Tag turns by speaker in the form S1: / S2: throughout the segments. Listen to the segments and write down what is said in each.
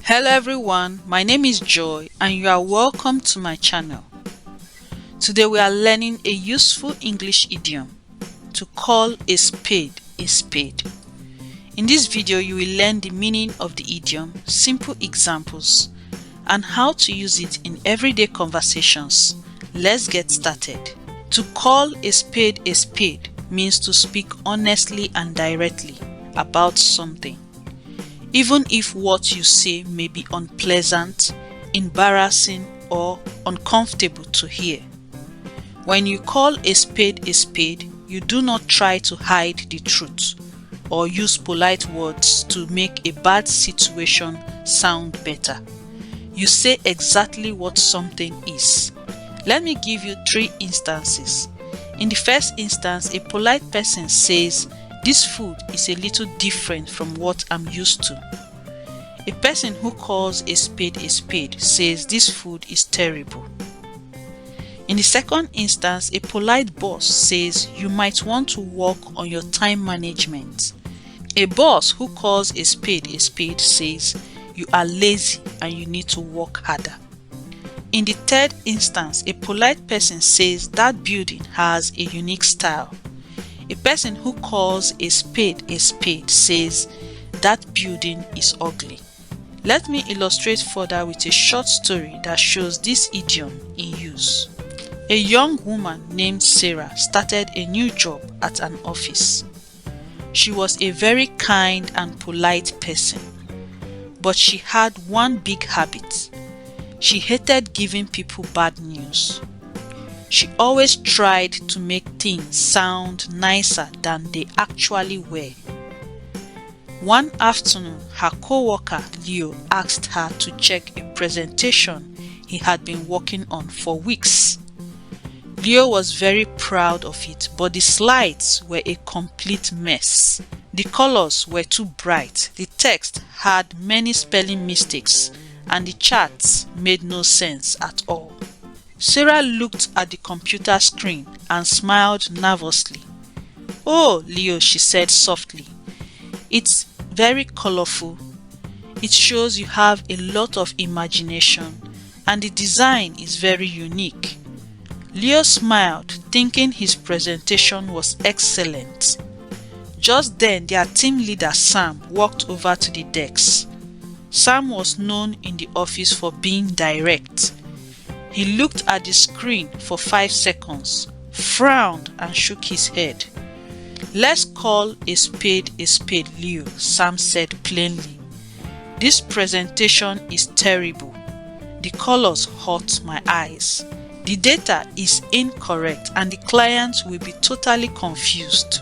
S1: Hello everyone, my name is Joy and you are welcome to my channel. Today we are learning a useful English idiom to call a spade a spade. In this video you will learn the meaning of the idiom, simple examples, and how to use it in everyday conversations. Let's get started. To call a spade means to speak honestly and directly about something, even if what you say may be unpleasant, embarrassing, or uncomfortable to hear. When you call a spade, you do not try to hide the truth or use polite words to make a bad situation sound better. You say exactly what something is. Let me give you 3 instances. In the first instance, a polite person says, "This food is a little different from what I'm used to." A person who calls a spade says, "This food is terrible." In the second instance, a polite boss says, "You might want to work on your time management." A boss who calls a spade says, "You are lazy and you need to work harder." In the third instance, a polite person says, "That building has a unique style." A person who calls a spade says, "That building is ugly." Let me illustrate further with a short story that shows this idiom in use. A young woman named Sarah started a new job at an office. She was a very kind and polite person, but she had one big habit. She hated giving people bad news. She always tried to make things sound nicer than they actually were. One afternoon, her co-worker Leo asked her to check a presentation he had been working on for weeks. Leo was very proud of it, but the slides were a complete mess. The colors were too bright, the text had many spelling mistakes, and the charts made no sense at all. Sarah looked at the computer screen and smiled nervously. "Oh, Leo," she said softly, "it's very colorful. It shows you have a lot of imagination, and the design is very unique." Leo smiled, thinking his presentation was excellent. Just then, their team leader Sam walked over to the desk. Sam was known in the office for being direct. He looked at the screen for 5 seconds, frowned and shook his head. "Let's call a spade, Leo," Sam said plainly. "This presentation is terrible. The colors hurt my eyes. The data is incorrect and the client will be totally confused.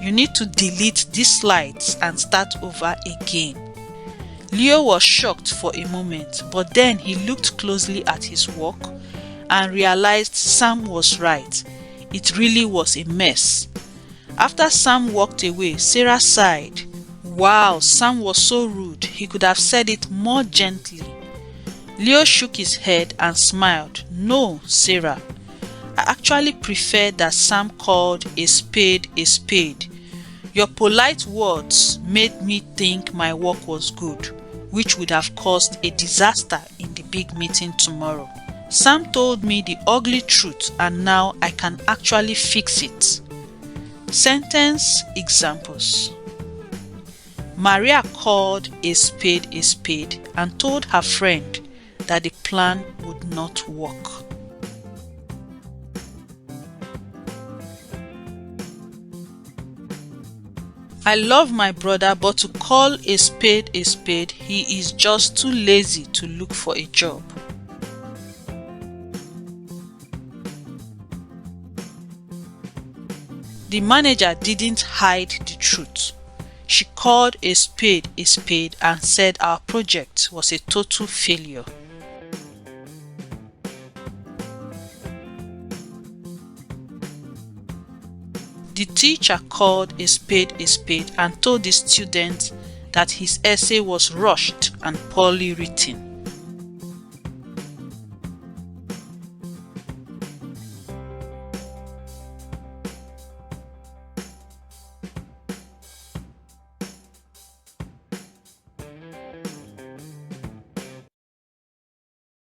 S1: You need to delete these slides and start over again." Leo was shocked for a moment, but then he looked closely at his work and realized Sam was right. It really was a mess. After Sam walked away, Sarah sighed. Wow, Sam was so rude. He could have said it more gently. Leo shook his head and smiled. "No, Sarah. I actually prefer that Sam called a spade a spade. Your polite words made me think my work was good, which would have caused a disaster in the big meeting tomorrow. Sam told me the ugly truth and now I can actually fix it." Sentence examples. Maria called a spade and told her friend that the plan would not work. "I love my brother, but to call a spade, he is just too lazy to look for a job." The manager didn't hide the truth. She called a spade and said our project was a total failure. The teacher called a spade and told the student that his essay was rushed and poorly written.